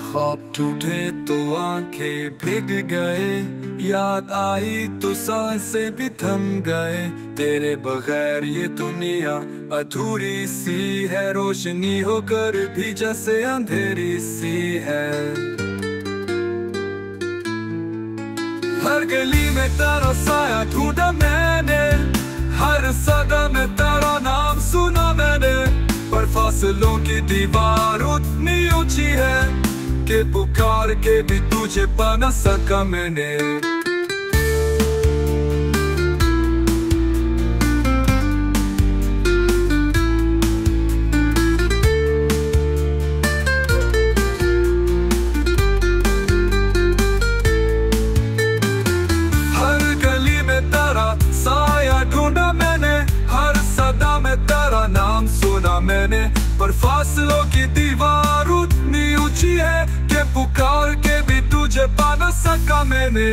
ख्वाब टूटे तो आंखें भीग गए, याद आई तो सांसें भी थम गए। तेरे बगैर ये दुनिया अधूरी सी है, रोशनी होकर भी जैसे अंधेरी सी है। हर गली में तेरा साया ढूंढा मैंने, हर सदा में तेरा नाम सुना मैंने, पर फासलों की दीवार उतनी ऊंची है कि पुकार के भी तुझे पा न सका मैंने। हर गली में तेरा साया ढूंढा मैंने, हर सदा में तेरा नाम सुना मैंने, पर फासलों की दीवार उतनी ऊंची है कि पुकार के भी तुझे पा न सका मैंने।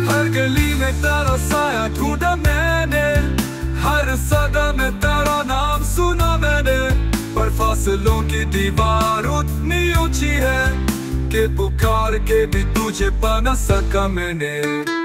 हर गली में तेरा साया ढूंढा मैंने, हर सदा में तेरा नाम सुना मैंने, पर फासलों की दीवार उतनी ऊंची है कि पुकार के भी तुझे पा न सका मैंने।